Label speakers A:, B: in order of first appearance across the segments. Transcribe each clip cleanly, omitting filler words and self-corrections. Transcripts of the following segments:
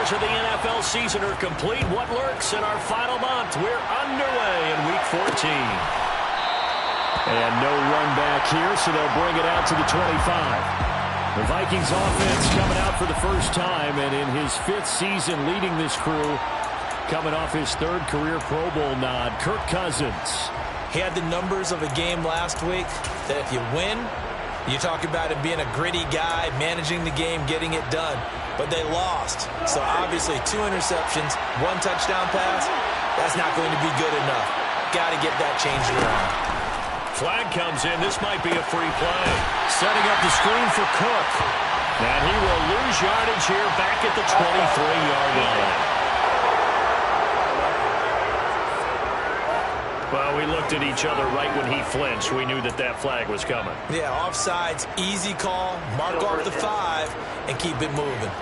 A: Details of the NFL season are complete. What lurks in our final month? We're underway in Week 14.
B: And no run back here, so they'll bring it out to the 25. The Vikings offense coming out for the first time, and in his 5th season leading this crew, coming off his 3rd career Pro Bowl nod, Kirk Cousins.
C: He had the numbers of a game last week that if you win, you talk about him being a gritty guy, managing the game, getting it done. But they lost. So obviously 2 interceptions, 1 touchdown pass, that's not going to be good enough. Got to get that changed around.
A: Flag comes in. This might be a free play. Setting up the screen for Cook. And he will lose yardage here back at the 23-yard line. Well, we looked at each other right when he flinched. We knew that that flag was coming.
C: Yeah, offsides, easy call, mark off the 5, and keep it moving.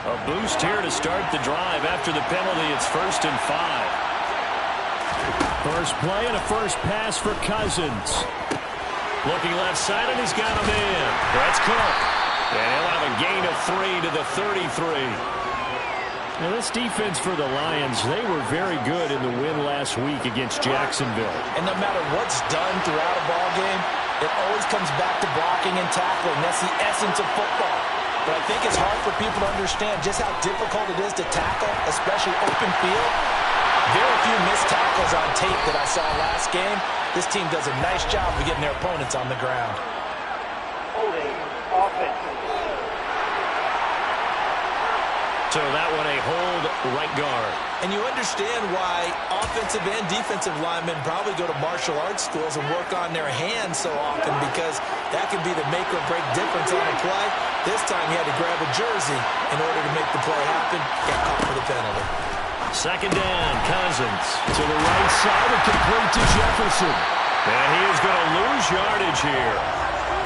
A: A boost here to start the drive. After the penalty, it's 1st and 5.
B: First play and a first pass for Cousins.
A: Looking left side, and he's got him in. That's Cook. And he'll have a gain of 3 to the 33.
B: Now, this defense for the Lions, they were very good in the win last week against Jacksonville.
C: And no matter what's done throughout a ball game, it always comes back to blocking and tackling. That's the essence of football. But I think it's hard for people to understand just how difficult it is to tackle, especially open field. Very few missed tackles on tape that I saw last game. This team does a nice job of getting their opponents on the ground.
D: Holding offense.
A: So that one a hold right guard.
C: And you understand why offensive and defensive linemen probably go to martial arts schools and work on their hands so often, because that can be the make or break difference on a play. This time he had to grab a jersey in order to make the play happen. Got caught for the penalty.
A: 2nd down, Cousins.
B: To the right side and complete to Jefferson.
A: And he is going to lose yardage here.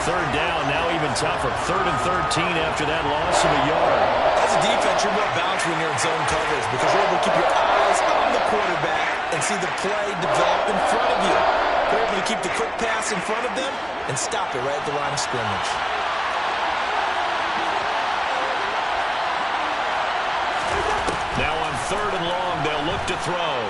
A: 3rd down, now even tougher. 3rd and 13 after that loss of a yard.
C: As a defense, you're more balanced when you're in zone coverage because you're able to keep your eyes on the quarterback and see the play develop in front of you. You're able to keep the quick pass in front of them and stop it right at the line of scrimmage.
A: Now on 3rd and long, they'll look to throw.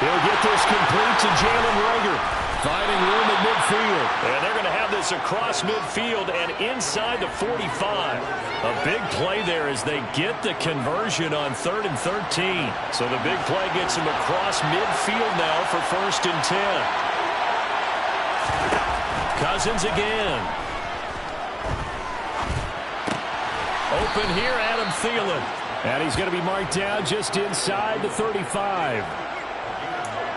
B: He'll get this complete to Jalen Reagor. Finding room at midfield.
A: And they're going to have this across midfield and inside the 45. A big play there as they get the conversion on 3rd and 13. So the big play gets them across midfield now for 1st and 10. Cousins again. Open here, Adam Thielen.
B: And he's going to be marked down just inside the 35.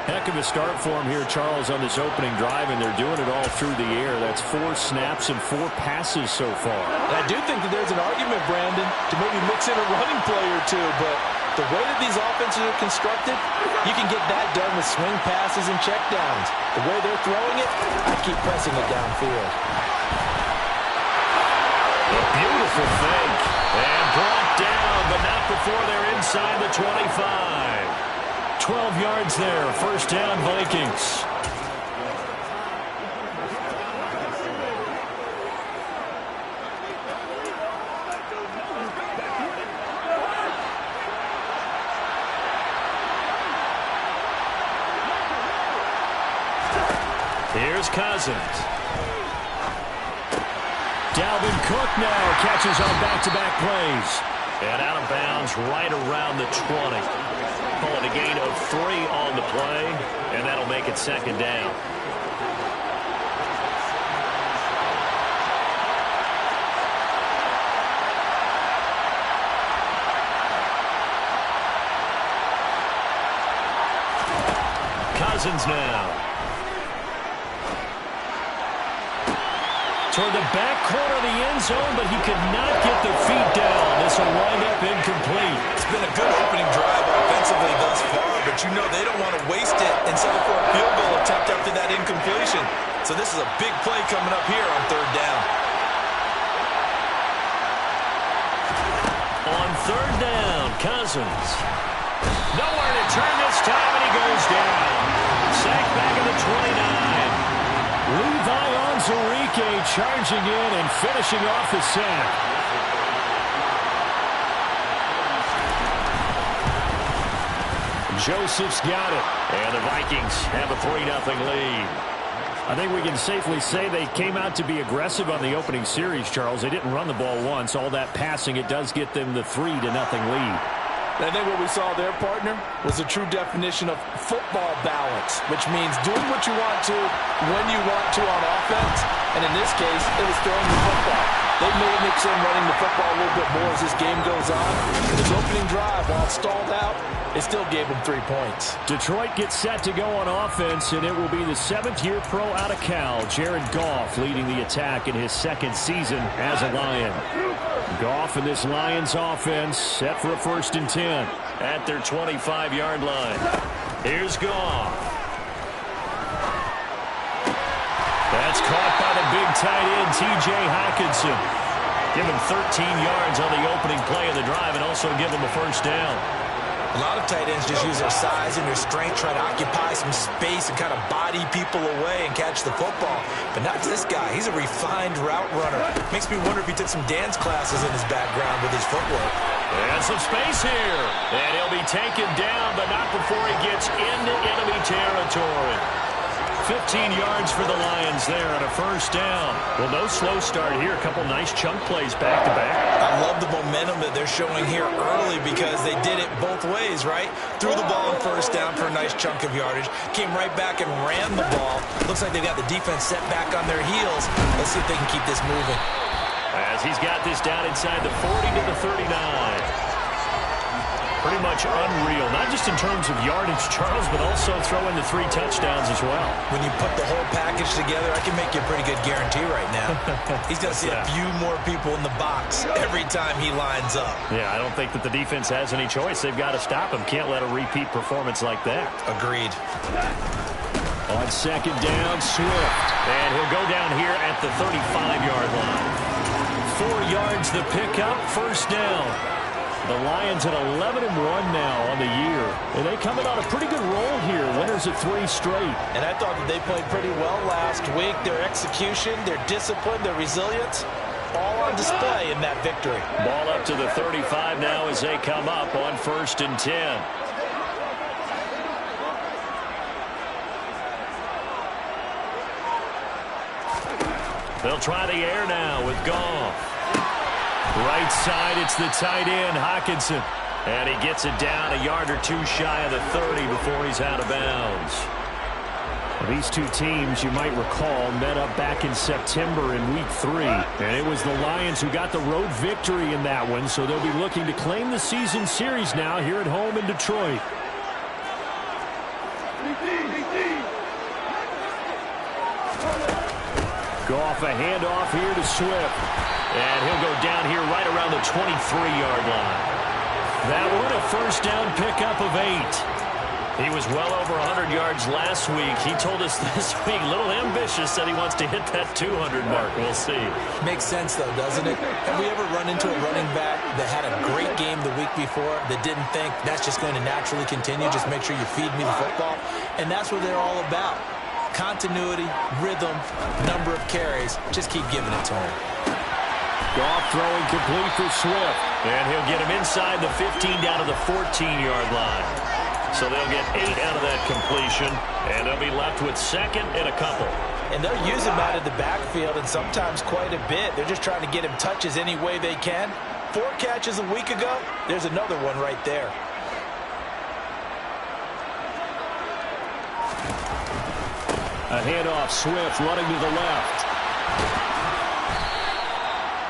A: Heck of a start for him here, Charles, on this opening drive, and they're doing it all through the air. That's 4 snaps and 4 passes so far.
C: And I do think that there's an argument, Brandon, to maybe mix in a running play or two, but the way that these offenses are constructed, you can get that done with swing passes and checkdowns. The way they're throwing it, I keep pressing it downfield.
A: A beautiful fake. And brought down, but not before they're inside the 25.
B: 12 yards there. 1st down, Vikings.
A: Here's Cousins.
B: Dalvin Cook now catches on back-to-back plays.
A: And out of bounds right around the 20. Call it a gain of 3 on the play, and that'll make it 2nd down. Cousins now.
B: Toward the back corner of the end zone, but he could not get the feet down. This will wind up incomplete.
C: It's been a good opening drive offensively thus far, but you know they don't want to waste it and settle for a field goal attempt after that incompletion. So this is a big play coming up here on 3rd down.
A: On 3rd down, Cousins. Nowhere to turn this time, and he goes down. Sacked back at the 29.
B: Levi Onwuzurike charging in and finishing off the sack. Joseph's got it. And the Vikings have a 3-0 lead. I think we can safely say they came out to be aggressive on the opening series, Charles. They didn't run the ball once. All that passing, it does get them the 3-0 lead.
C: I think what we saw there, partner, was a true definition of football balance, which means doing what you want to when you want to on offense. And in this case, it was throwing the football. They may mix in running the football a little bit more as this game goes on. But his opening drive, while it stalled out, it still gave him 3 points.
B: Detroit gets set to go on offense, and it will be the 7th-year pro out of Cal, Jared Goff, leading the attack in his 2nd season as a Lion. Goff and this Lions offense set for a 1st and 10
A: at their 25-yard line. Here's Goff. That's caught by the big tight end, T.J. Hockenson. Give him 13 yards on the opening play of the drive and also give him a 1st down.
C: A lot of tight ends just use their size and their strength, try to occupy some space and kind of body people away and catch the football. But not this guy. He's a refined route runner. Makes me wonder if he took some dance classes in his background with his footwork.
A: And some space here. And he'll be taken down, but not before he gets into enemy territory. 15 yards for the Lions there on a 1st down. Well, no slow start here. A couple nice chunk plays back-to-back.
C: I love the momentum that they're showing here early because they did it both ways, right? Threw the ball on 1st down for a nice chunk of yardage. Came right back and ran the ball. Looks like they've got the defense set back on their heels. Let's see if they can keep this moving.
A: As he's got this down inside the 40 to the 39. Pretty much unreal, not just in terms of yardage, Charles, but also throwing the 3 touchdowns as well.
C: When you put the whole package together, I can make you a pretty good guarantee right now. He's going to see a few more people in the box every time he lines up.
A: Yeah, I don't think that the defense has any choice. They've got to stop him. Can't let a repeat performance like that.
C: Agreed.
B: On 2nd down, Swift.
A: And he'll go down here at the 35-yard line. 4 yards the pickup, 1st down. The Lions at 11-1 now on the year. And they coming on a pretty good roll here. Winners of 3 straight.
C: And I thought that they played pretty well last week. Their execution, their discipline, their resilience, all on display in that victory.
A: Ball up to the 35 now as they come up on 1st and 10. They'll try the air now with Goff. Right side, it's the tight end, Hockenson. And he gets it down a yard or 2 shy of the 30 before he's out of bounds.
B: These two teams, you might recall, met up back in September in Week 3. And it was the Lions who got the road victory in that one, so they'll be looking to claim the season series now here at home in Detroit. Goff, a handoff here to Swift.
A: And he'll go down here right around the 23-yard line. That one a 1st down pickup of 8. He was well over 100 yards last week. He told us this week, a little ambitious, said he wants to hit that 200 mark. We'll see.
C: Makes sense, though, doesn't it? Have we ever run into a running back that had a great game the week before that didn't think that's just going to naturally continue? Just make sure you feed me the football. And that's what they're all about. Continuity, rhythm, number of carries. Just keep giving it to him.
B: Goff throwing complete for Swift.
A: And he'll get him inside the 15 down to the 14-yard line. So they'll get 8 out of that completion, and they'll be left with 2nd and a couple.
C: And they'll use him out of the backfield, and sometimes quite a bit. They're just trying to get him touches any way they can. 4 catches a week ago. There's another one right there.
B: A handoff, Swift running to the left.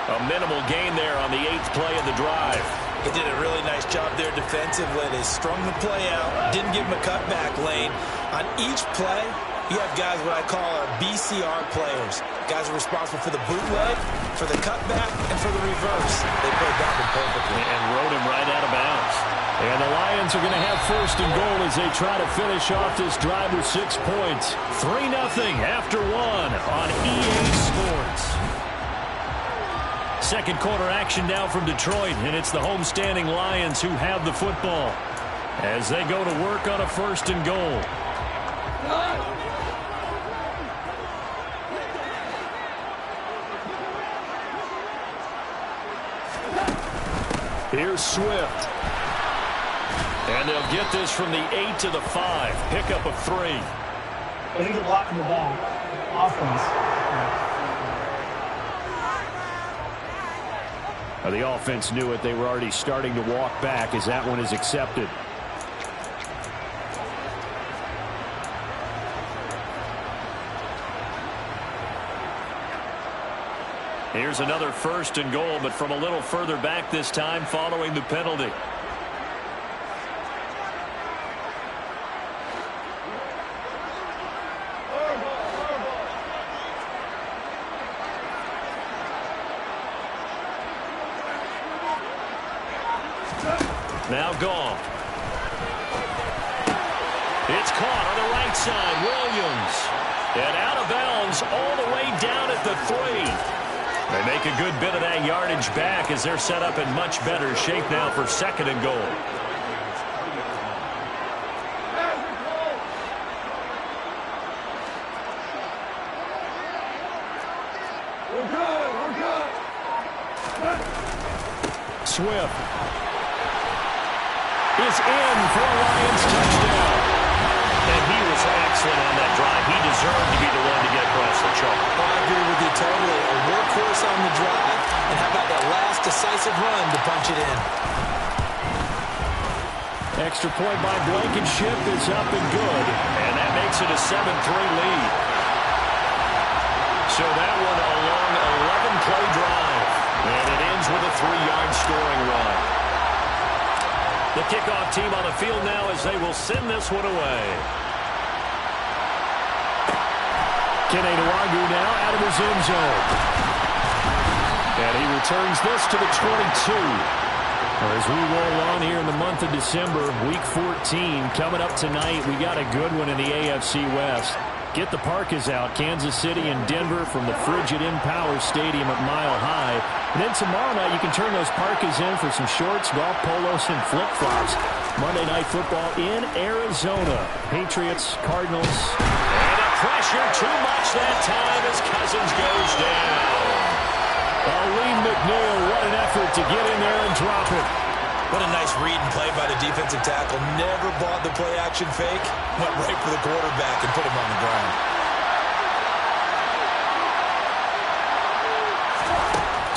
A: A minimal gain there on the 8th play of the drive.
C: He did a really nice job there defensively. They strung the play out, didn't give him a cutback lane. On each play, you have guys what I call our BCR players. Guys are responsible for the bootleg, for the cutback, and for the reverse. They played that one perfectly.
A: And rode him right out of bounds.
B: And the Lions are going to have 1st and goal as they try to finish off this drive with 6 points.
A: 3-0 after 1 on EA Sports. 2nd quarter action now from Detroit, and it's the homestanding Lions who have the football as they go to work on a 1st and goal. Here's Swift. And they'll get this from the 8 to the 5. Pickup of 3.
E: I think they're blocking the ball. Offense.
B: The offense knew it. They were already starting to walk back as that one is accepted.
A: Here's another 1st and goal, but from a little further back this time following the penalty. Now gone. It's caught on the right side. Williams. And out of bounds all the way down at the 3. They make a good bit of that yardage back as they're set up in much better shape now for 2nd and goal.
B: Swift is in for a Lions touchdown.
A: And he was excellent on that drive. He deserved to be the one to get across the chalk.
C: I agree with you totally. A workhorse on the drive. And how about that last decisive run to punch it in?
B: Extra point by Blankenship is up and good.
A: And that makes it a 7-3 lead. So that one a long 11-play drive. And it ends with a 3-yard scoring run. The kickoff team on the field now as they will send this one away.
B: Kenny Nwangu now out of his end zone. And he returns this to the 22. As we roll on here in the month of December, Week 14 coming up tonight. We got a good one in the AFC West. Get the parkas out. Kansas City and Denver from the frigid Empower Stadium at Mile High. And then tomorrow night you can turn those parkas in for some shorts, golf polos, and flip-flops. Monday Night Football in Arizona. Patriots, Cardinals.
A: And a pressure too much that time as Cousins goes down.
B: Lee McNeil, what an effort to get in there and drop it.
C: What a nice read and play by the defensive tackle. Never bought the play-action fake. Went right for the quarterback and put him on the ground.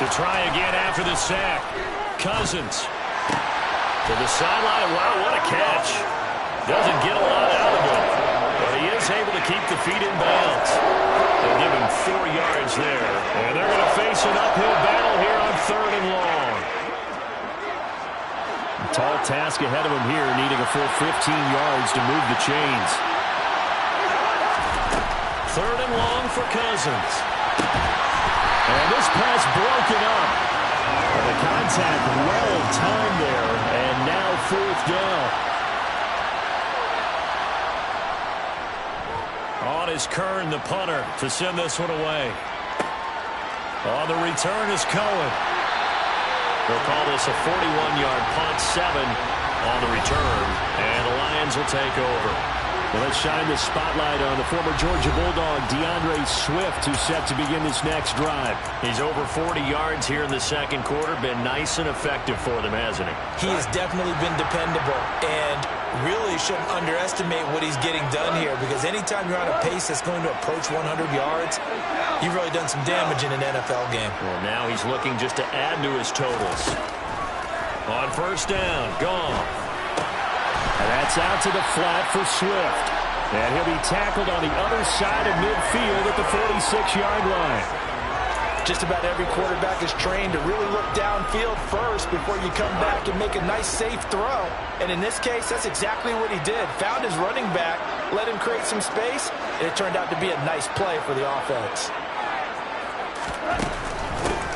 A: To try again after the sack. Cousins. To the sideline. Wow, what a catch. Doesn't get a lot out of it. But he is able to keep the feet in bounds. They'll give him 4 yards there. And they're going to face an uphill battle here on 3rd and long.
B: Tall task ahead of him here, needing a full 15 yards to move the chains.
A: 3rd and long for Cousins.
B: And this pass broken up. And the contact well timed there, and now 4th down.
A: On is Kern, the punter, to send this one away. On the return is Cohen. They'll call this a 41-yard punt, 7 on the return, and the Lions will take over.
B: Well, let's shine the spotlight on the former Georgia Bulldog, DeAndre Swift, who's set to begin this next drive.
A: He's over 40 yards here in the 2nd quarter. Been nice and effective for them, hasn't he?
C: He has definitely been dependable, and really shouldn't underestimate what he's getting done here, because anytime you're on a pace that's going to approach 100 yards, you've really done some damage in an NFL game.
A: Well, now he's looking just to add to his totals. On 1st down, gone.
B: And that's out to the flat for Swift. And he'll be tackled on the other side of midfield at the 46-yard line.
C: Just about every quarterback is trained to really look downfield first before you come back and make a nice, safe throw. And in this case, that's exactly what he did. Found his running back, let him create some space, and it turned out to be a nice play for the offense.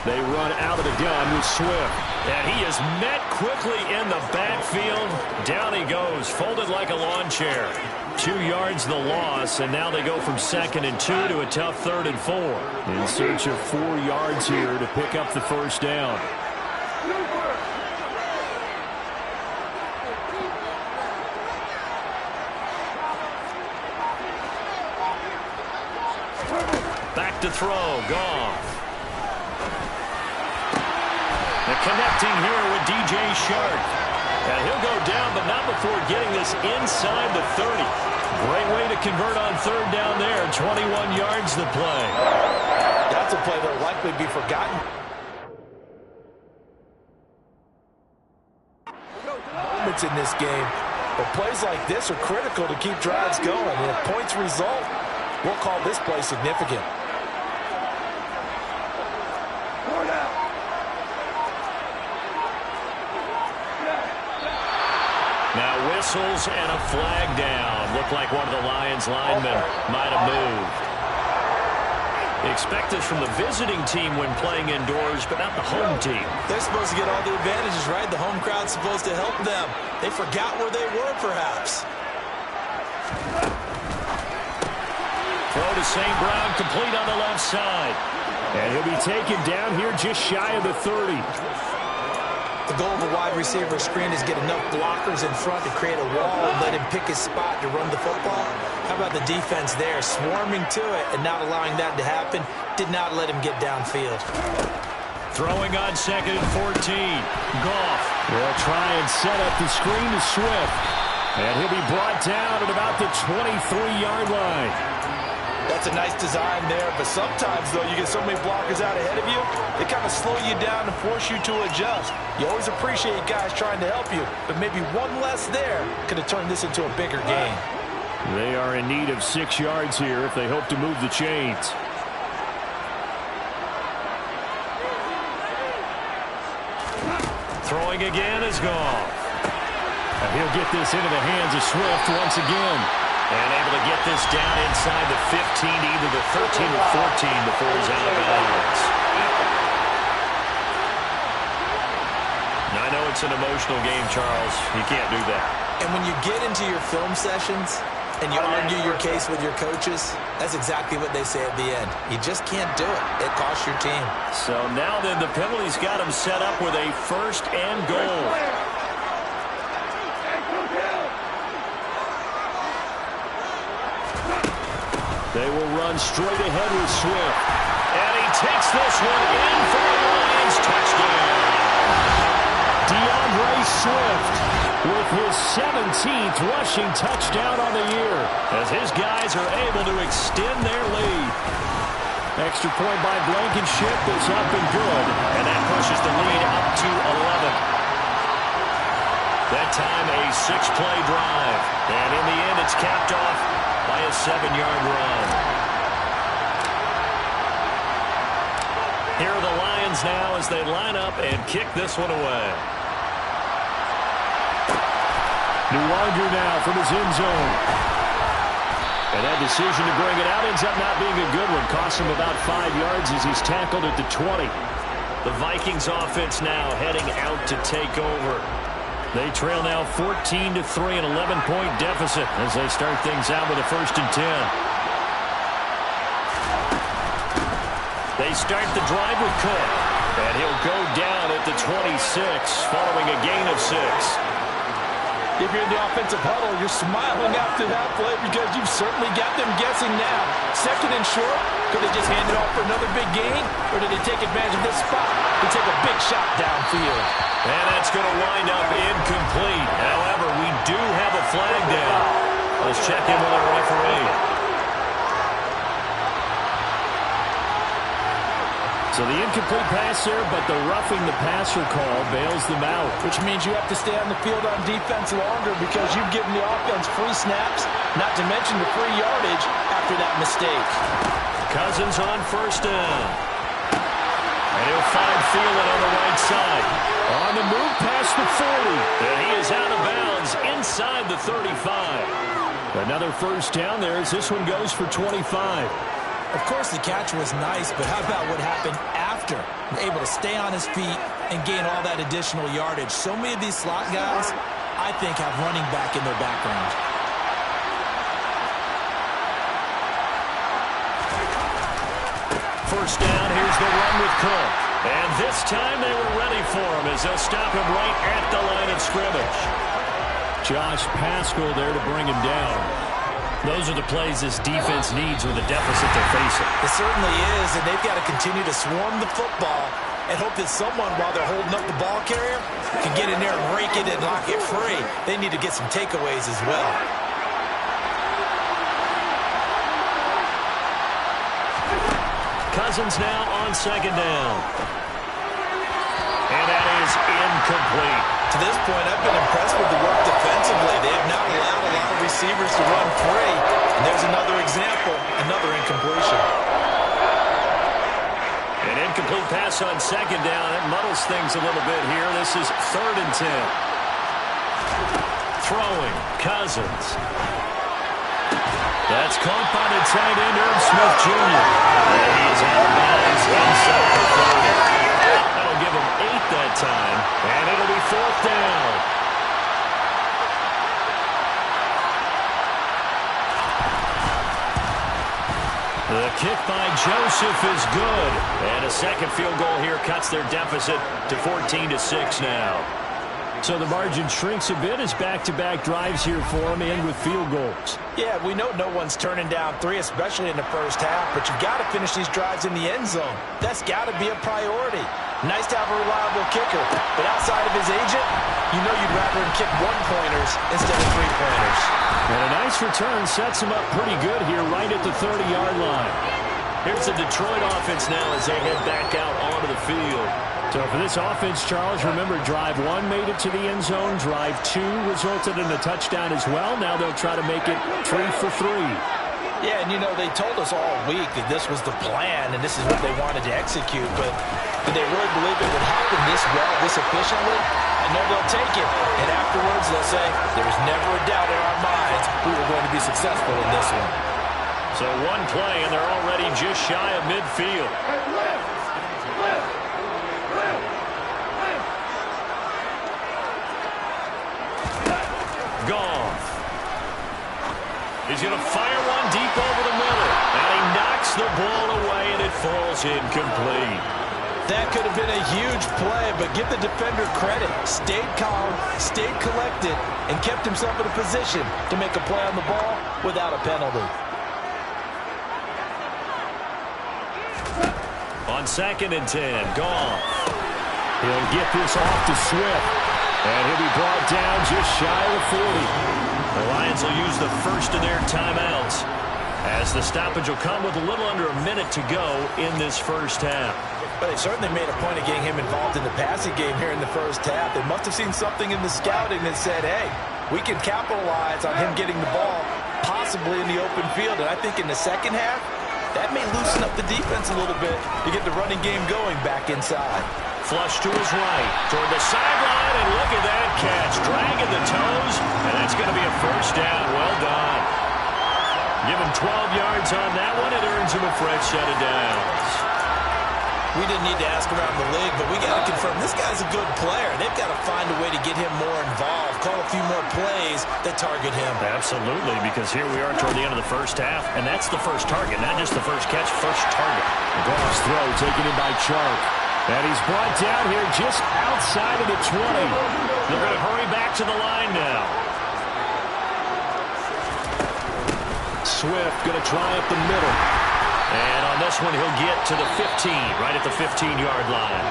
B: They run out of the gun with Swift.
A: And he is met quickly in the backfield. Down he goes, folded like a lawn chair. 2 yards the loss, and now they go from 2nd and 2 to a tough 3rd and 4.
B: In search of 4 yards here to pick up the 1st down.
A: Back to throw, Goff. The connecting here with DJ Shark. And he'll go down, but not before getting this inside the 30. Great way to convert on third down there. 21 yards to play.
C: That's a play that will likely be forgotten. Moments in this game, but plays like this are critical to keep drives going. And if points result, we'll call this play significant.
A: Now whistles and a flag down. Looked like one of the Lions linemen might have moved. Expect this from the visiting team when playing indoors, but not the home team.
C: They're supposed to get all the advantages, right? The home crowd's supposed to help them. They forgot where they were, perhaps.
A: Throw to St. Brown, complete on the left side.
B: And he'll be taken down here just shy of the 30.
C: The goal of a wide receiver screen is get enough blockers in front to create a wall and let him pick his spot to run the football. How about the defense there, swarming to it and not allowing that to happen? Did not let him get downfield.
A: Throwing on 2nd and 14. Goff
B: will try and set up the screen to Swift. And he'll be brought down at about the 23-yard line.
C: That's a nice design there, but sometimes, though, you get so many blockers out ahead of you, they kind of slow you down and force you to adjust. You always appreciate guys trying to help you, but maybe one less there could have turned this into a bigger game.
B: They are in need of 6 yards here if they hope to move the chains.
A: Throwing again is Goff.
B: And he'll get this into the hands of Swift once again.
A: And able to get this down inside the 15, either the 13 or 14 before he's out of bounds. Now, I know it's an emotional game, Charles. You can't do that.
C: And when you get into your film sessions and you argue your case with your coaches, that's exactly what they say at the end. You just can't do it. It costs your team.
A: So now then, the penalty's got him set up with a 1st and goal.
B: They will run straight ahead with Swift.
A: And he takes this one in for the Lions touchdown.
B: DeAndre Swift with his 17th rushing touchdown on the year,
A: as his guys are able to extend their lead.
B: Extra point by Blankenship is up and good.
A: And that pushes the lead up to 11. That time a 6-play drive. And in the end, it's capped off by a 7-yard run. Here are the Lions now as they line up and kick this one away.
B: Nuwanger now from his end zone. And that decision to bring it out ends up not being a good one. Costs him about 5 yards as he's tackled at the 20.
A: The Vikings offense now heading out to take over. They trail now 14-3, an 11-point deficit as they start things out with a 1st and 10. They start the drive with Cook, and he'll go down at the 26 following a gain of 6.
C: If you're in the offensive huddle, you're smiling after that play because you've certainly got them guessing now. 2nd and short, could they just hand it off for another big gain, or did they take advantage of this spot to take a big shot downfield?
A: And that's going to wind up incomplete. However, we do have a flag down. Let's check in with our referee.
B: So the incomplete pass there, but the roughing the passer call bails them out.
C: Which means you have to stay on the field on defense longer because you've given the offense free snaps, not to mention the free yardage after that mistake.
A: Cousins on 1st down. And he'll find Thielen on the right side.
B: On the move past the 40.
A: And he is out of bounds inside the 35.
B: Another 1st down there as this one goes for 25.
C: Of course, the catch was nice, but how about what happened after? Able to stay on his feet and gain all that additional yardage. So many of these slot guys, I think, have running back in their background.
A: 1st down, here's the run with Cook. And this time they were ready for him as they'll stop him right at the line of scrimmage.
B: Josh Paschal there to bring him down.
A: Those are the plays this defense needs with the deficit they're facing.
C: It certainly is, and they've got to continue to swarm the football and hope that someone, while they're holding up the ball carrier, can get in there and rake it and lock it free. They need to get some takeaways as well.
A: Cousins now on second down. And that is incomplete.
C: To this point, I've been impressed with the work defensively. They have not allowed a lot of receivers to run free. And there's another example, another incompletion.
A: An incomplete pass on second down. It muddles things a little bit here. This is 3rd and 10. Throwing, Cousins. That's caught by the tight end, Irv Smith Jr. And he is out of bounds inside the 30. That'll give him 8 that time, and it'll be 4th down. The kick by Joseph is good. And a second field goal here cuts their deficit to 14-6 now. So the margin shrinks a bit as back-to-back drives here for them and with field goals.
C: Yeah, we know no one's turning down 3, especially in the first half, but you've got to finish these drives in the end zone. That's got to be a priority. Nice to have a reliable kicker, but outside of his agent, you know you'd rather him kick 1-pointers instead of 3-pointers.
A: And a nice return sets him up pretty good here right at the 30-yard line. Here's the Detroit offense now as they head back out onto the field. So for this offense, Charles, remember, drive 1 made it to the end zone. Drive 2 resulted in a touchdown as well. Now they'll try to make it 3 for 3.
C: Yeah, and you know, they told us all week that this was the plan and this is what they wanted to execute, but did they really believe it would happen this well, this efficiently? I know they'll take it, and afterwards they'll say, there was never a doubt in our minds we were going to be successful in this one.
A: So 1 play, and they're already just shy of midfield. Goff. He's going to fire one deep over the middle. And he knocks the ball away, and it falls incomplete.
C: That could have been a huge play, but give the defender credit. Stayed calm, stayed collected, and kept himself in a position to make a play on the ball without a penalty.
A: On 2nd and 10, Goff. He'll get this off to Swift. And he'll be brought down just shy of the 40. The Lions will use the first of their timeouts as the stoppage will come with a little under a minute to go in this first half.
C: But they certainly made a point of getting him involved in the passing game here in the first half. They must have seen something in the scouting that said, hey, we can capitalize on him getting the ball possibly in the open field. And I think in the second half, that may loosen up the defense a little bit to get the running game going back inside.
A: Flush to his right, toward the sideline, and look at that catch. Dragging the toes, and that's going to be a first down. Well done. Give him 12 yards on that one. It earns him a fresh set of downs.
C: We didn't need to ask around the league, but we got to confirm this guy's a good player. They've got to find a way to get him more involved, call a few more plays that target him.
A: Absolutely, because here we are toward the end of the first half, and that's the first target, not just the first catch, first target.
B: Goff's throw taken in by Chark.
A: And he's brought down here just outside of the 20. They're going to hurry back to the line now.
B: Swift going to try up the middle.
A: And on this one, he'll get to the 15, right at the 15-yard line.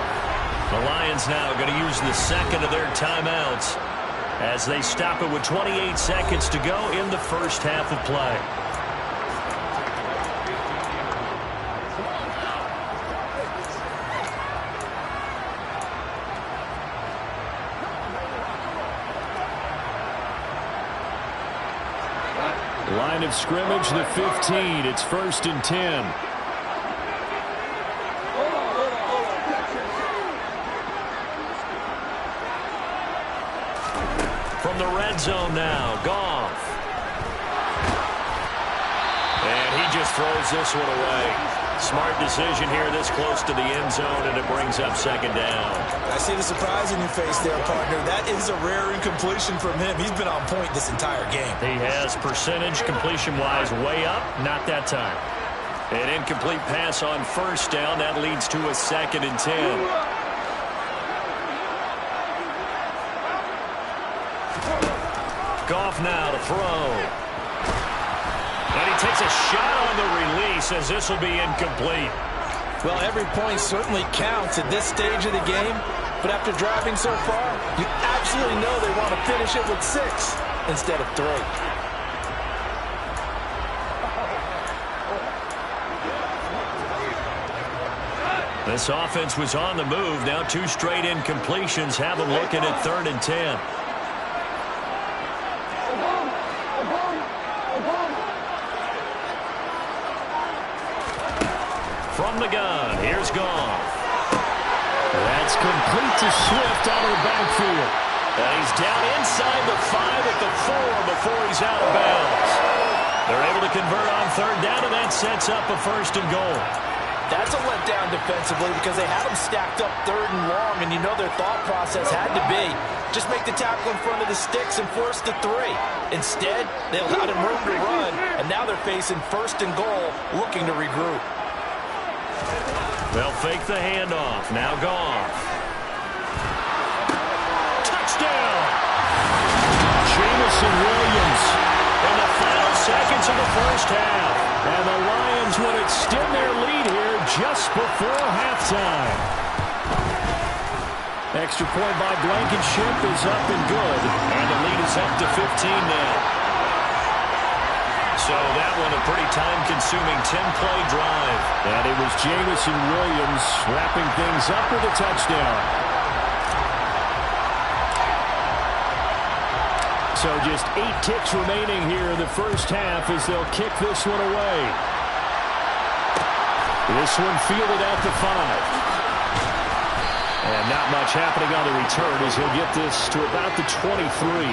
A: The Lions now are going to use the second of their timeouts as they stop it with 28 seconds to go in the first half of play.
B: Line of scrimmage, the 15. It's 1st and 10.
A: From the red zone now, Goff. And he just throws this one away. Smart decision here this close to the end zone, and it brings up second down.
C: I see the surprise in your face there, partner. That is a rare incompletion from him. He's been on point this entire game.
A: He has percentage completion-wise way up, not that time. An incomplete pass on first down. That leads to a 2nd and 10. Goff now to throw. And he takes a shot on the release as this will be incomplete.
C: Well, every point certainly counts at this stage of the game, but after driving so far, you absolutely know they want to finish it with 6 instead of 3.
A: This offense was on the move. Now 2 straight incompletions have them looking at 3rd and 10. From the gun, here's Goff.
B: That's complete to Swift out of the backfield.
A: And he's down inside the 5 at the 4 before he's out of bounds. They're able to convert on 3rd down, and that sets up a 1st and goal.
C: That's a letdown defensively because they had them stacked up 3rd and long, and you know their thought process had to be just make the tackle in front of the sticks and force the 3. Instead, they allowed him room to run, and now they're facing 1st and goal, looking to regroup.
A: They'll fake the handoff. Now Goff. Touchdown!
B: Jamison Williams.
A: In the final seconds of the 1st half.
B: And the Lions would extend their lead here just before halftime. Extra point by Blankenship is up and good.
A: And the lead is up to 15 now. So that one a pretty time-consuming 10-play drive.
B: And it was Jamison Williams wrapping things up with a touchdown. So just 8 ticks remaining here in the 1st half as they'll kick this one away. This one fielded at the 5. And not much happening on the return as he'll get this to about the 23.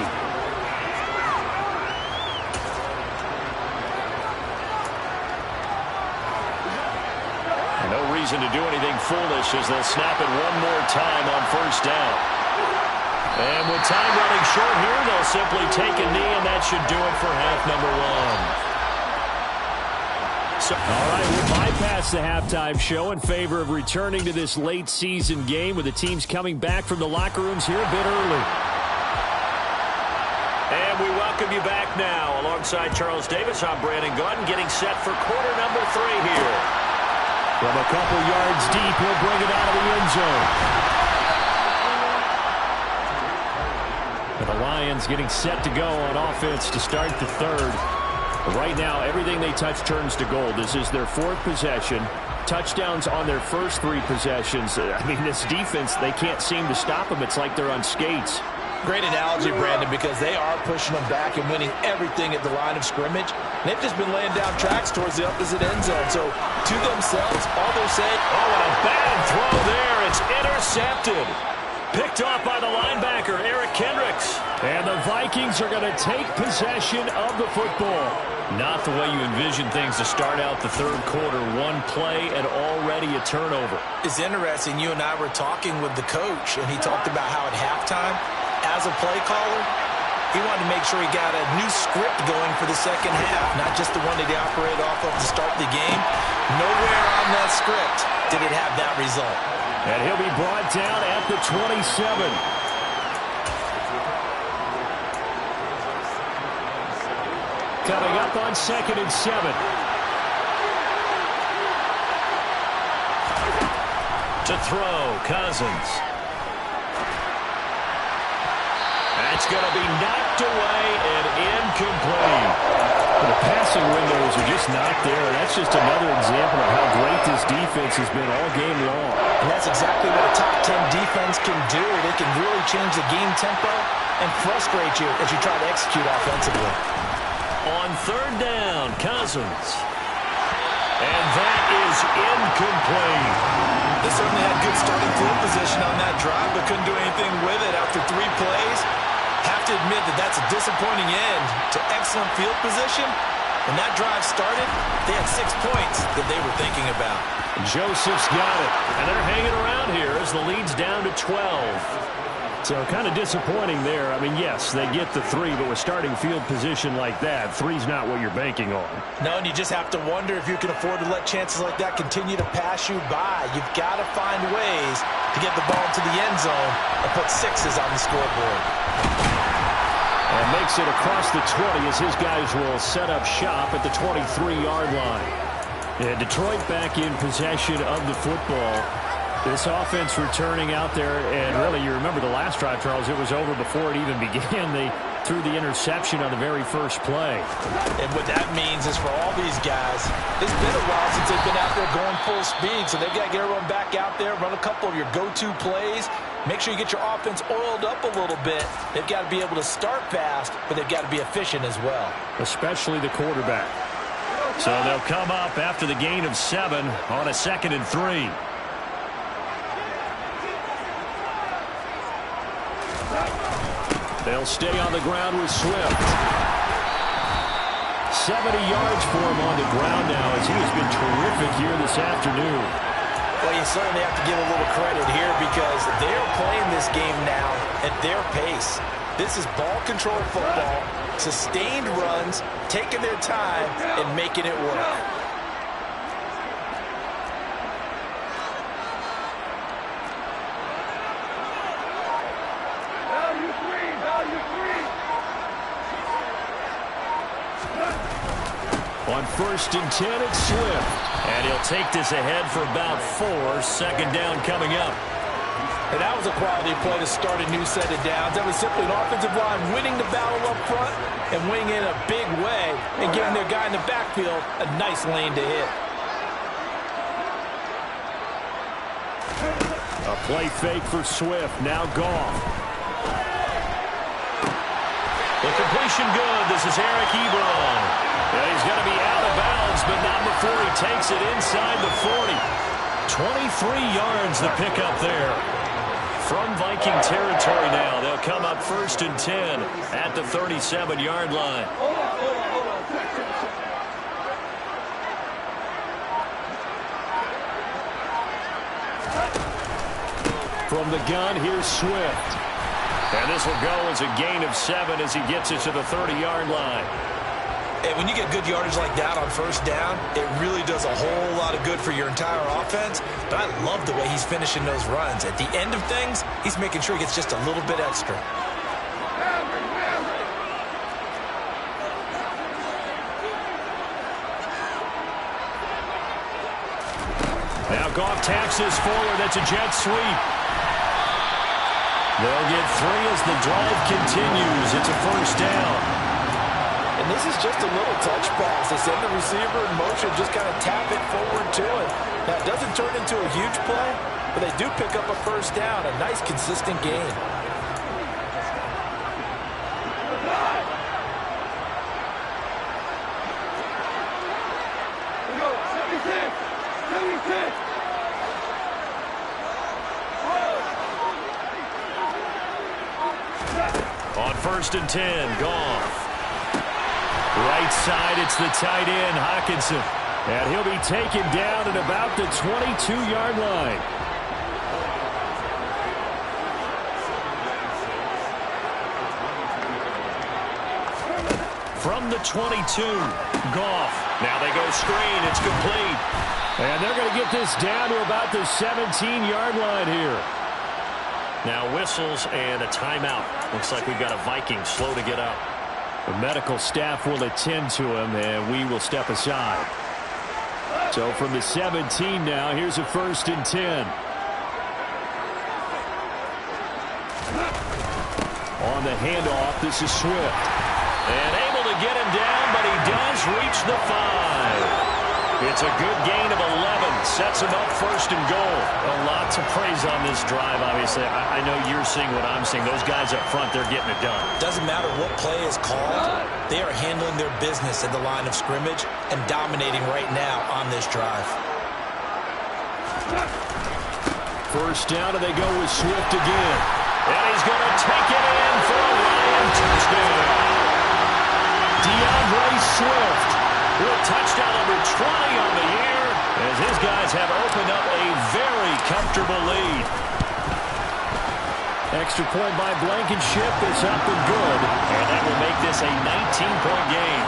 A: No reason to do anything foolish as they'll snap it one more time on 1st down. And with time running short here, they'll simply take a knee, and that should do it for half number 1. So,
B: all right, we'll bypass the halftime show in favor of returning to this late season game with the teams coming back from the locker rooms here a bit early.
A: And we welcome you back now. Alongside Charles Davis, I'm Brandon Gordon, getting set for quarter number 3 here.
B: From a couple yards deep, he'll bring it out of the end zone. And the Lions getting set to go on offense to start the 3rd. Right now, everything they touch turns to gold. This is their 4th possession. Touchdowns on their first 3 possessions. I mean, this defense, they can't seem to stop them. It's like they're on skates.
C: Great analogy, Brandon, because they are pushing them back and winning everything at the line of scrimmage. They've just been laying down tracks towards the opposite end zone. So, to themselves, all they're saying,
A: oh, and a bad throw there. It's intercepted. Picked off by the linebacker, Eric Kendricks.
B: And the Vikings are going to take possession of the football.
A: Not the way you envision things to start out the 3rd quarter. 1 play and already a turnover.
C: It's interesting. You and I were talking with the coach, and he talked about how at halftime, as a play caller, he wanted to make sure he got a new script going for the 2nd half, not just the one that he operated off of to start the game. Nowhere on that script did it have that result.
B: And he'll be brought down at the 27. Coming up on 2nd and 7.
A: To throw, Cousins. That's going to be knocked away and incomplete.
B: The passing windows are just not there. That's just another example of how great this defense has been all game long.
C: And that's exactly what a top 10 defense can do. They can really change the game tempo and frustrate you as you try to execute offensively.
A: On 3rd down, Cousins. And that is incomplete.
C: They certainly had good starting field position on that drive, but couldn't do anything with it after 3 plays. Have to admit that that's a disappointing end to excellent field position. When that drive started, they had 6 points that they were thinking about.
B: Joseph's got it.
A: And they're hanging around here as the lead's down to 12.
B: So kind of disappointing there. I mean, yes, they get the 3, but with starting field position like that, 3's not what you're banking on.
C: No, and you just have to wonder if you can afford to let chances like that continue to pass you by. You've got to find ways to get the ball to the end zone and put 6s on the scoreboard.
B: And makes it across the 20 as his guys will set up shop at the 23-yard line. Yeah, Detroit back in possession of the football. This offense returning out there, and really, you remember the last drive, Charles, it was over before it even began. They threw the interception on the very first play.
C: And what that means is for all these guys, it's been a while since they've been out there going full speed, so they've got to get everyone back out there, run a couple of your go-to plays, make sure you get your offense oiled up a little bit. They've got to be able to start fast, but they've got to be efficient as well.
B: Especially the quarterback.
A: So they'll come up after the gain of 7 on a 2nd and 3.
B: They'll stay on the ground with Swift. 70 yards for him on the ground now as he has been terrific here this afternoon.
C: Well, you certainly have to give a little credit here because they're playing this game now at their pace. This is ball control football, sustained runs, taking their time, and making it work.
B: On 1st and 10, it's Swift.
A: And he'll take this ahead for about 4. 2nd down coming up.
C: And that was a quality play to start a new set of downs. That was simply an offensive line winning the battle up front and winning in a big way and giving their guy in the backfield a nice lane to hit.
B: A play fake for Swift. Now Goff.
A: The completion good. This is Eric Ebron. And he's going to be out of bounds, but not before he takes it inside the 40. 23 yards the pickup there. From Viking territory now, they'll come up 1st and 10 at the 37-yard line.
B: From the gun, here's Swift.
A: And this will go as a gain of 7 as he gets it to the 30-yard line.
C: And when you get good yardage like that on 1st down, it really does a whole lot of good for your entire offense. But I love the way he's finishing those runs. At the end of things, he's making sure he gets just a little bit extra.
A: Now Goff taps this forward. That's a jet sweep. They'll get 3 as the drive continues. It's a 1st down.
C: And this is just a little touch pass. They send the receiver in motion, just kind of tap it forward to it. Now, it doesn't turn into a huge play, but they do pick up a 1st down, a nice, consistent gain.
A: On 1st and 10, Goff. Right side, it's the tight end, Hockenson.
B: And he'll be taken down at about the 22-yard line.
A: From the 22, Goff. Now they go screen. It's complete.
B: And they're going to get this down to about the 17-yard line here.
A: Now whistles and a timeout. Looks like we've got a Viking slow to get up.
B: The medical staff will attend to him, and we will step aside. So from the 17 now, here's a 1st and 10. On the handoff, this is Swift.
A: And able to get him down, but he does reach the 5. It's a good gain of 11. Sets him up 1st and goal. A lot to praise on this drive, obviously. I know you're seeing what I'm seeing. Those guys up front, they're getting it done.
C: Doesn't matter what play is called. They are handling their business at the line of scrimmage and dominating right now on this drive.
B: 1st down, and they go with Swift again.
A: And he's going to take it in for a Lion touchdown. DeAndre Swift with touchdown number 20 on the year as his guys have opened up a very comfortable lead.
B: Extra point by Blankenship is up and good.
A: And that will make this a 19-point game.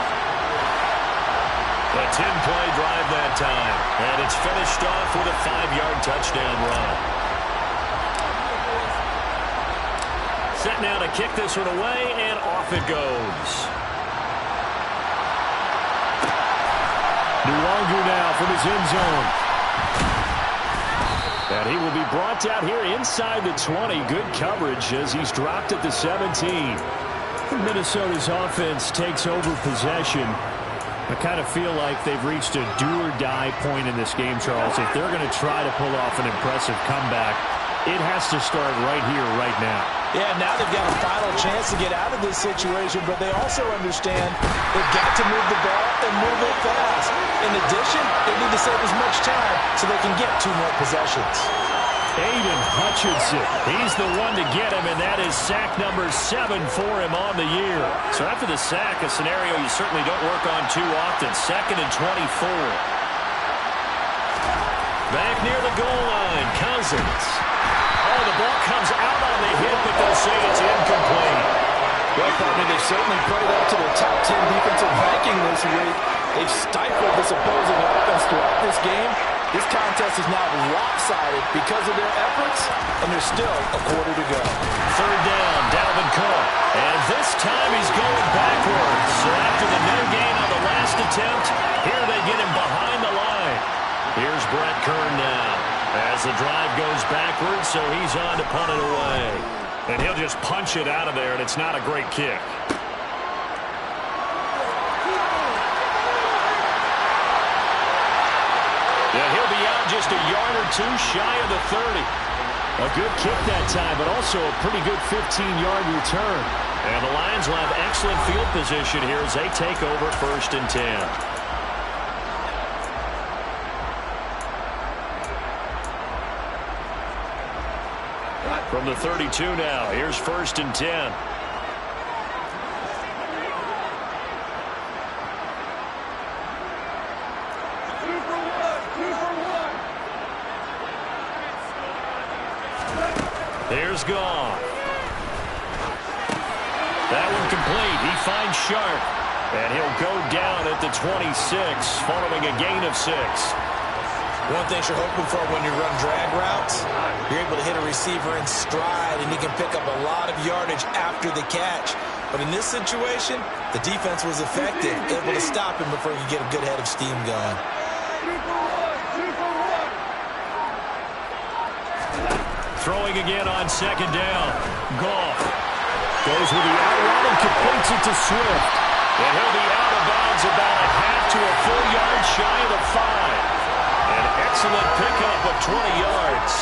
A: A 10-play drive that time. And it's finished off with a 5-yard touchdown run. Set now to kick this one away, and off it goes.
B: Nuwangu now from his end zone. And he will be brought down here inside the 20. Good coverage as he's dropped at the 17. Minnesota's offense takes over possession. I kind of feel like they've reached a do-or-die point in this game, Charles. If they're going to try to pull off an impressive comeback, it has to start right here, right now.
C: Yeah, now they've got a final chance to get out of this situation, but they also understand they've got to move the ball and move it fast. In addition, they need to save as much time so they can get 2 more possessions.
B: Aiden Hutchinson, he's the one to get him, and that is sack number 7 for him on the year. So after the sack, a scenario you certainly don't work on too often. 2nd and 24. Back near the goal line, Cousins. Oh, the ball comes out on the hip, but they'll say it's incomplete.
C: Well, partner, they've certainly played up to their top 10 defensive ranking this week. They've stifled this opposing offense throughout this game. This contest is now lopsided because of their efforts, and there's still a quarter to go.
B: 3rd down, Dalvin Cook. And this time he's going backwards. So after the no gain on the last attempt, here they get him behind the line. Here's Brett Kern now as the drive goes backwards, so he's on to punt it away.
A: And he'll just punch it out of there, and it's not a great kick.
B: Yeah, he'll be out just a yard or 2 shy of the 30. A good kick that time, but also a pretty good 15-yard return.
A: And the Lions will have excellent field position here as they take over 1st and 10. From the 32 now, here's 1st and 10. Here's Goff. That one complete. He finds Sharp. And he'll go down at the 26 following a gain of 6.
C: One thing you're hoping for when you run drag routes, you're able to hit a receiver in stride, and he can pick up a lot of yardage after the catch. But in this situation, the defense was effective, able to stop him before he could get a good head of steam going.
B: Throwing again on 2nd down. Goff goes with the out route and completes it to Swift.
A: And he'll be out of bounds about a half to a full yard shy of the 5. An excellent pickup of 20 yards.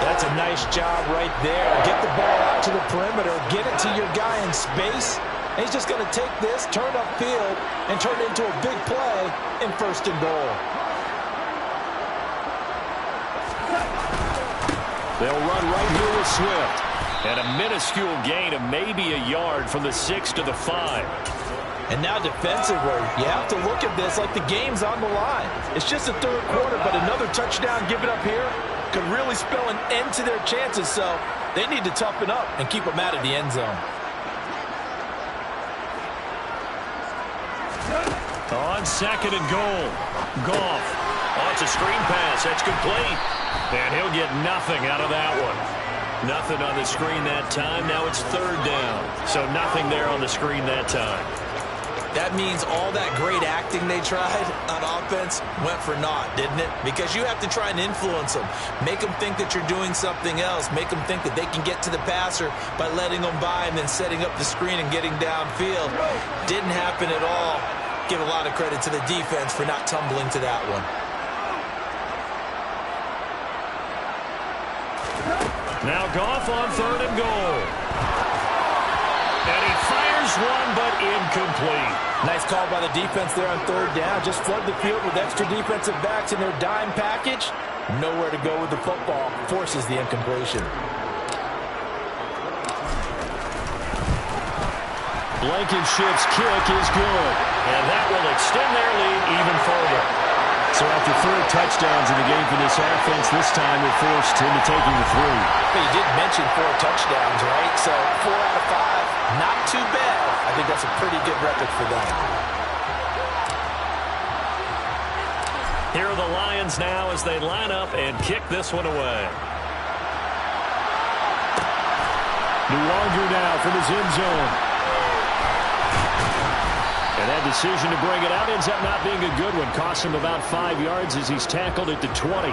C: That's a nice job right there. Get the ball out to the perimeter, get it to your guy in space, and he's just going to take this, turn upfield, and turn it into a big play in 1st and goal.
B: They'll run right here with Swift.
A: And a minuscule gain of maybe a yard from the 6 to the 5.
C: And now defensively, you have to look at this like the game's on the line. It's just the 3rd quarter, but another touchdown given up here could really spell an end to their chances. So they need to toughen up and keep them out of the end zone.
B: On 2nd and goal, Goff.
A: Oh, it's a screen pass. That's complete. And he'll get nothing out of that one. Nothing on the screen that time. Now it's 3rd down. So nothing there on the screen that time.
C: That means all that great acting they tried on offense went for naught, didn't it? Because you have to try and influence them. Make them think that you're doing something else. Make them think that they can get to the passer by letting them by and then setting up the screen and getting downfield. Didn't happen at all. Give a lot of credit to the defense for not tumbling to that one.
B: Now Goff on 3rd and goal.
A: And he fires one, but incomplete.
C: Nice call by the defense there on 3rd down. Just flood the field with extra defensive backs in their dime package. Nowhere to go with the football. Forces the incompletion.
B: Blankenship's kick is good.
A: And that will extend their lead even further.
B: So after 3 touchdowns in the game for this offense, this time they're forced into taking the 3.
C: But you did mention 4 touchdowns, right? So 4 out of 5, not too bad. I think that's a pretty good record for them.
A: Here are the Lions now as they line up and kick this one away.
B: Nuwangu now from his end zone.
A: And
B: And that decision to bring it out ends up not being a good one. Costs him about 5 yards as he's tackled at the 20.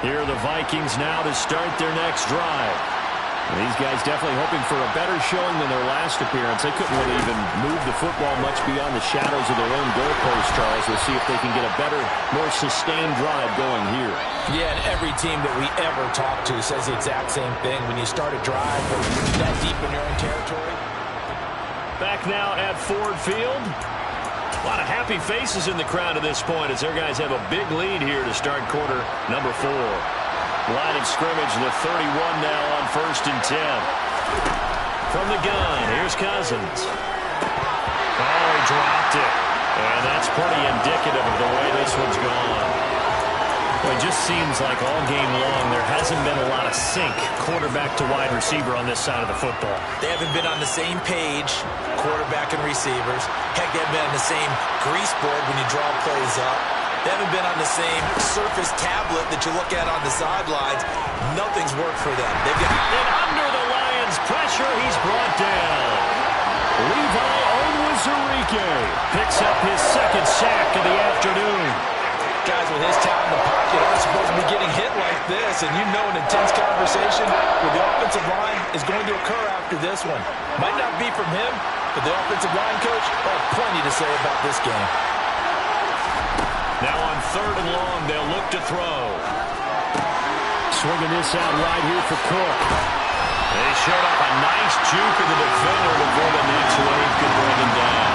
B: Here are the Vikings now to start their next drive. And these guys definitely hoping for a better showing than their last appearance. They couldn't really even move the football much beyond the shadows of their own goalpost, Charles. We'll see if they can get a better, more sustained drive going here.
C: Yeah, and every team that we ever talk to says the exact same thing. When you start a drive that deep in your own territory.
B: Back now at Ford Field. A lot of happy faces in the crowd at this point as their guys have a big lead here to start quarter number 4. Line of scrimmage, the 31 now on 1st and 10. From the gun, here's Cousins. Oh, he dropped it. And that's pretty indicative of the way this one's gone. Well, it just seems like all game long there hasn't been a lot of sync quarterback to wide receiver on this side of the football.
C: They haven't been on the same page, quarterback and receivers. Heck, they haven't been on the same grease board when you draw plays up. They haven't been on the same surface tablet that you look at on the sidelines. Nothing's worked for them. They've got
B: and under the Lions' pressure, he's brought down. Levi Onwuzurike picks up his second sack of the afternoon.
C: Guys with his talent in the pocket aren't supposed to be getting hit like this, and you know an intense conversation with the offensive line is going to occur after this one. Might not be from him, but the offensive line coach will have plenty to say about this game.
B: Now on 3rd and long, they'll look to throw. Swinging this out wide here for Cook. They showed up a nice juke of the defender before the next wave could bring him down.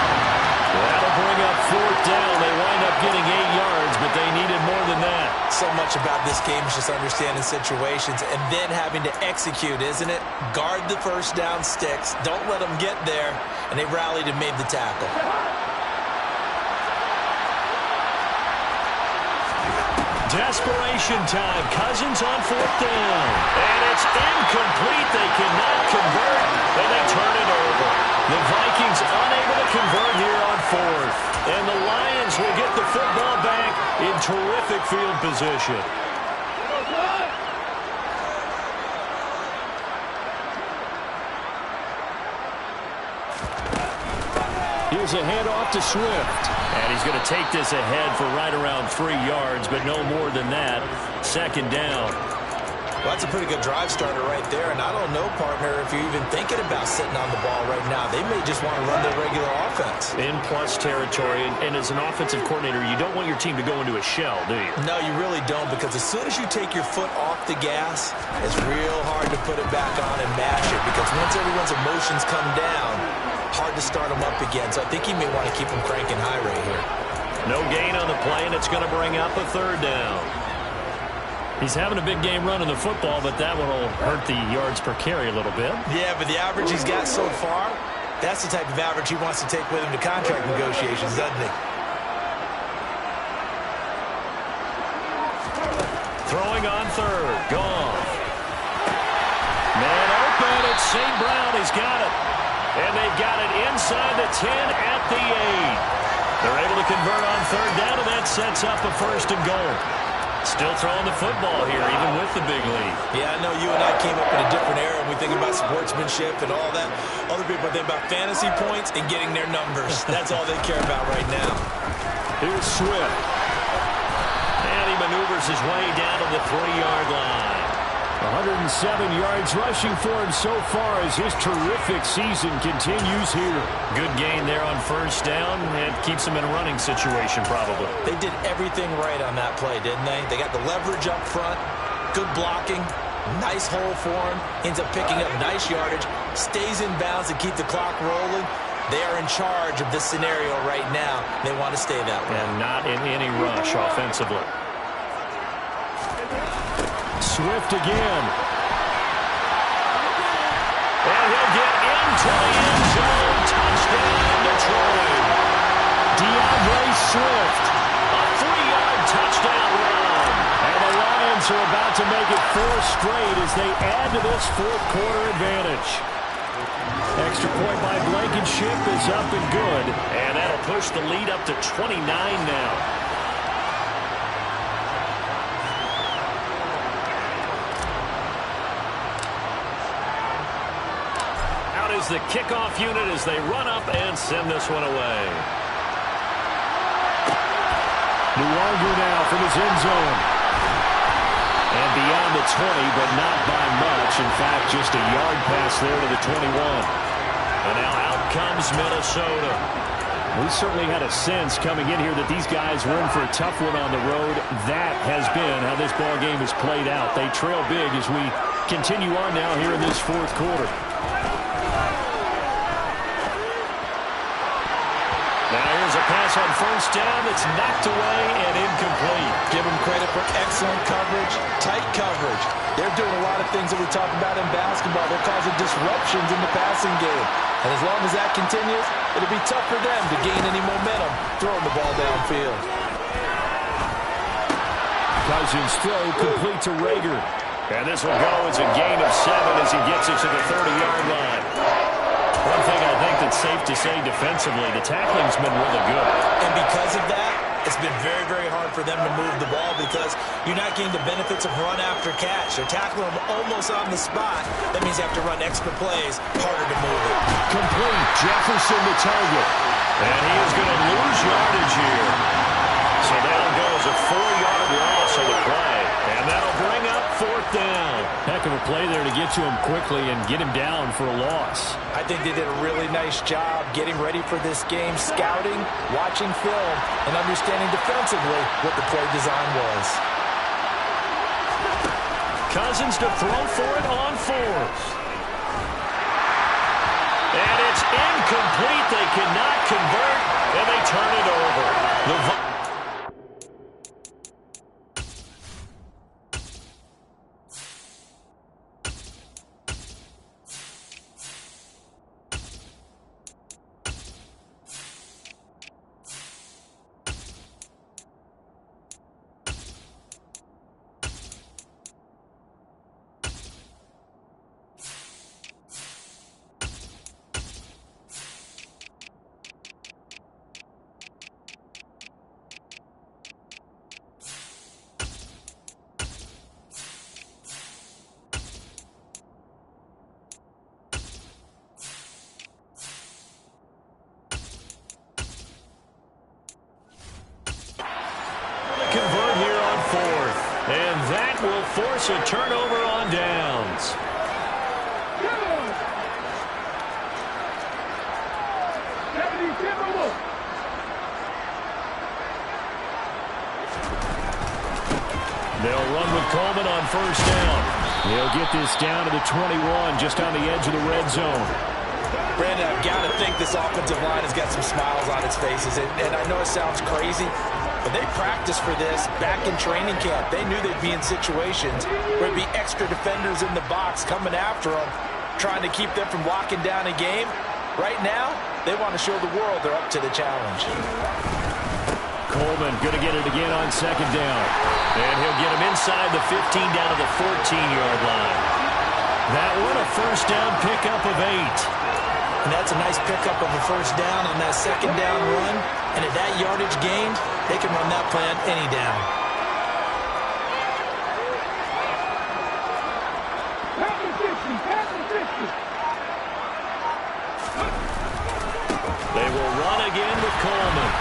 B: That'll bring up 4th down. They wind up getting 8 yards, but they needed more than that.
C: So much about this game is just understanding situations and then having to execute, isn't it? Guard the first down sticks. Don't let them get there. And they rallied and made the tackle.
B: Desperation time. Cousins on 4th down. And it's incomplete. They cannot convert, and they turn it over. The Vikings unable to convert here on 4th. And the Lions will get the football back in terrific field position. Here's a handoff to Swift. And he's going to take this ahead for right around 3 yards, but no more than that. 2nd down.
C: Well, that's a pretty good drive starter right there, and I don't know, partner, if you're even thinking about sitting on the ball right now. They may just want to run their regular offense.
B: In plus territory, and as an offensive coordinator, you don't want your team to go into a shell, do you?
C: No, you really don't, because as soon as you take your foot off the gas, it's real hard to put it back on and match it, because once everyone's emotions come down, hard to start them up again. So I think he may want to keep them cranking high right here.
B: No gain on the play, and it's going to bring up a 3rd down. He's having a big game running the football, but that one will hurt the yards per carry a little bit.
C: Yeah, but the average he's got so far, that's the type of average he wants to take with him to contract negotiations, doesn't he?
B: Throwing on 3rd. Goff. Man open. It's St. Brown. He's got it. And they've got it inside the 10 at the 8. They're able to convert on 3rd down, and that sets up a 1st and goal. Still throwing the football here, even with the big lead.
C: Yeah, I know you and I came up in a different era, and we think about sportsmanship and all that. Other people think about fantasy points and getting their numbers. That's all they care about right now.
B: Here's Swift. And he maneuvers his way down to the 3-yard line. 107 yards rushing for him so far as his terrific season continues here. Good gain there on 1st down, and keeps him in a running situation probably.
C: They did everything right on that play, didn't they? They got the leverage up front, good blocking, nice hole for him, ends up picking up nice yardage, stays in bounds to keep the clock rolling. They are in charge of this scenario right now. They want to stay that way.
B: And not in any rush offensively. Swift again. And he'll get into the end zone. Touchdown, Detroit. DeAndre Swift. A 3-yard touchdown run. And the Lions are about to make it 4 straight as they add to this 4th quarter advantage. Extra point by Blankenship is up and good. And that'll push the lead up to 29 now.
A: is the kickoff unit as they run up and send this one away.
B: No longer now from his end zone. And beyond the 20, but not by much. In fact, just a yard pass there to the 21.
A: And now out comes Minnesota.
B: We certainly had a sense coming in here that these guys were in for a tough one on the road. That has been how this ball game has played out. They trail big as we continue on now here in this fourth quarter.
A: Now here's a pass on first down that's knocked away and incomplete.
C: Give them credit for excellent coverage, tight coverage. They're doing a lot of things that we talk about in basketball. They're causing disruptions in the passing game. And as long as that continues, it'll be tough for them to gain any momentum throwing the ball downfield.
B: Cousins throw complete to Rager.
A: And this will go as a gain of 7 as he gets it to the 30-yard line. One thing I think that's safe to say defensively, the tackling's been really good.
C: And because of that, it's been very, very hard for them to move the ball because you're not getting the benefits of run after catch. They're tackling them almost on the spot. That means you have to run extra plays, harder to move it.
B: Complete. Jefferson the target.
A: And he is going to lose yardage here. So that'll go as a 4-yard loss on the play. And that'll bring up fourth down.
B: Heck of a play there to get to him quickly and get him down for a loss.
C: I think they did a really nice job getting ready for this game, scouting, watching film, and understanding defensively what the play design was.
A: Cousins to throw for it on fourth. And it's incomplete. They cannot convert, and they turn it over. Convert here on fourth. And that will force a turnover on downs. They'll run with Coleman on first down.
B: They'll get this down to the 21, just on the edge of the red zone.
C: Brandon, I've got to think this offensive line has got some smiles on its faces. And I know it sounds crazy, but they practiced for this back in training camp. They knew they'd be in situations where it'd be extra defenders in the box coming after them, trying to keep them from locking down a game. Right now, they want to show the world they're up to the challenge.
B: Coleman going to get it again on second down.
A: And he'll get him inside the 15 down to the 14-yard line. That one a first down pickup of 8.
C: And that's a nice pickup of a first down on that second down run. And at that yardage gained, they can run that play on any down.
A: They will run again with Coleman.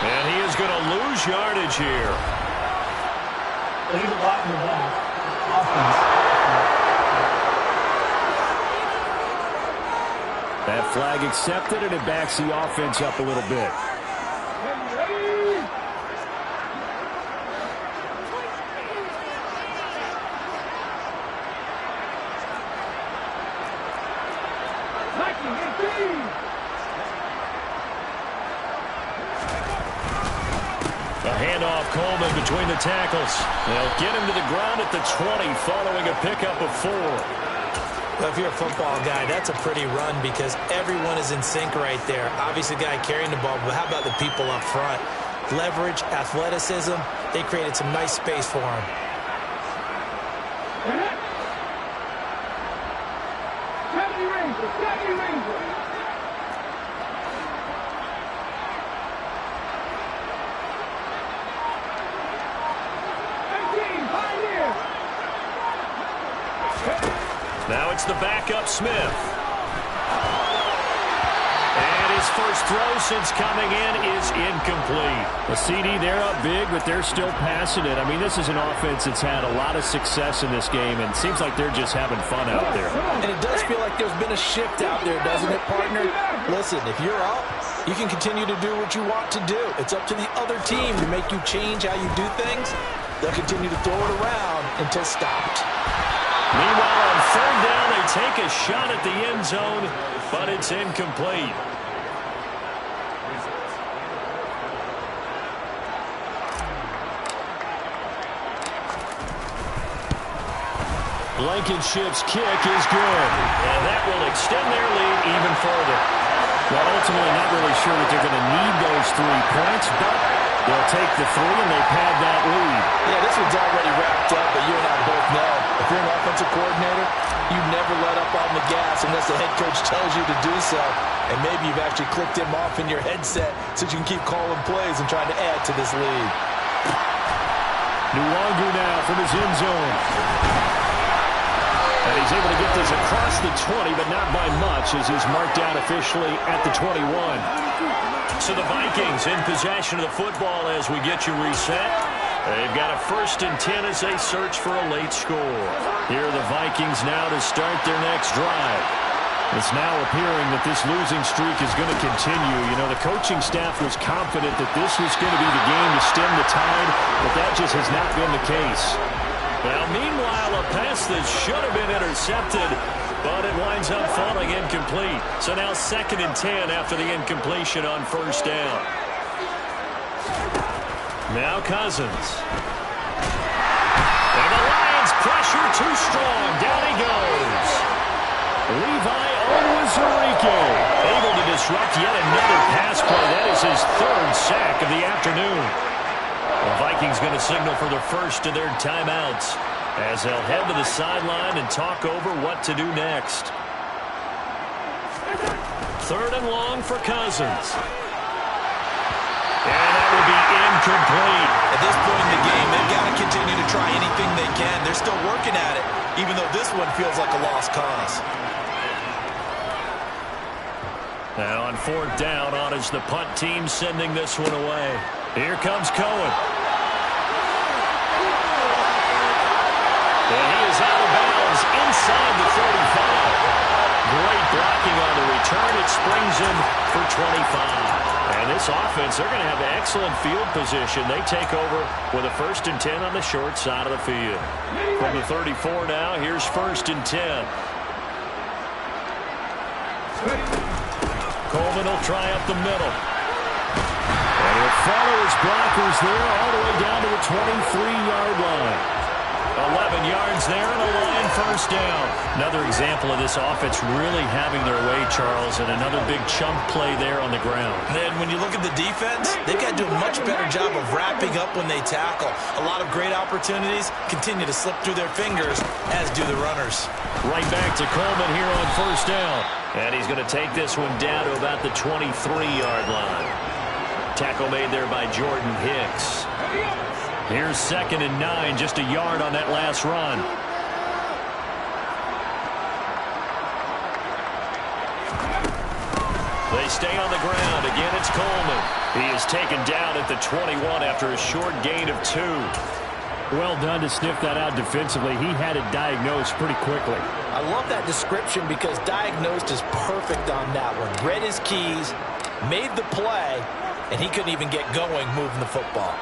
A: And he is going to lose yardage here.
E: Leave a lot in the back. Offense.
B: That flag accepted, and it backs the offense up a little bit.
A: A handoff, Coleman between the tackles. They'll get him to the ground at the 20 following a pickup of 4.
C: Well, if you're a football guy, that's a pretty run because everyone is in sync right there. Obviously, the guy carrying the ball, but how about the people up front? Leverage, athleticism, they created some nice space for him.
A: Now it's the backup, Smith. first throw since coming in is incomplete.
B: The CD, they're up big, but they're still passing it. I mean, this is an offense that's had a lot of success in this game, and it seems like they're just having fun out there.
C: And it does feel like there's been a shift out there, doesn't it, partner? Listen, if you're up, you can continue to do what you want to do. It's up to the other team to make you change how you do things. They'll continue to throw it around until stopped.
A: Meanwhile, on third down, they take a shot at the end zone, but it's incomplete. Blankenship's kick is good, and that will extend their lead even further.
B: Well, ultimately, not really sure that they're going to need those 3 points, but they'll take the 3 and they pad that lead.
C: Yeah, this one's already wrapped up, but you and I both know if you're an offensive coordinator, you never let up on the gas unless the head coach tells you to do so. And maybe you've actually clicked him off in your headset so you can keep calling plays and trying to add to this lead.
B: Nwangu now from his end zone.
A: And he's able to get this across the 20, but not by much as he's marked out officially at the 21. So the Vikings in possession of the football as we get you reset. They've got a 1st and 10 as they search for a late score. Here are the Vikings now to start their next drive. It's now appearing that this losing streak is going to continue. You know, the coaching staff was confident that this was going to be the game to stem the tide, but that just has not been the case. Now, meanwhile, a pass that should have been intercepted, but it winds up falling incomplete. So now 2nd and 10 after the incompletion on 1st down. Now Cousins. And the Lions pressure too strong. Down he goes. Levi Onwuzurike able to disrupt yet another pass play. That is his 3rd sack of the afternoon. The Vikings going to signal for the first of their timeouts as they'll head to the sideline and talk over what to do next. 3rd and long for Cousins. And that will be incomplete.
C: At this point in the game, they've got to continue to try anything they can. They're still working at it, even though this one feels like a lost cause.
A: Now on 4th down, on is the punt team sending this one away. Here comes Cohen. And he is out of bounds inside the 35. Great blocking on the return. It springs him for 25. And this offense, they're going to have excellent field position. They take over with a 1st and 10 on the short side of the field. From the 34 now, here's 1st and 10. Coleman will try up the middle. And he'll follow his blockers there all the way down to the 23-yard line. 11 yards there and a Lion 1st down. Another example of this offense really having their way, Charles, and another big chunk play there on the ground.
C: And then when you look at the defense, they've got to do a much better job of wrapping up when they tackle. A lot of great opportunities continue to slip through their fingers, as do the runners.
A: Right back to Coleman here on 1st down. And he's going to take this one down to about the 23-yard line. Tackle made there by Jordan Hicks. Here's 2nd and 9, just a yard on that last run. They stay on the ground. Again, it's Coleman. He is taken down at the 21 after a short gain of 2.
B: Well done to sniff that out defensively. He had it diagnosed pretty quickly.
C: I love that description because diagnosed is perfect on that one. Read his keys, made the play, and he couldn't even get going moving the football.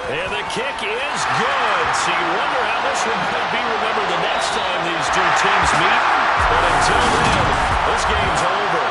A: And the kick is good. So you wonder how this one might be remembered the next time these two teams meet. But until then, this game's over.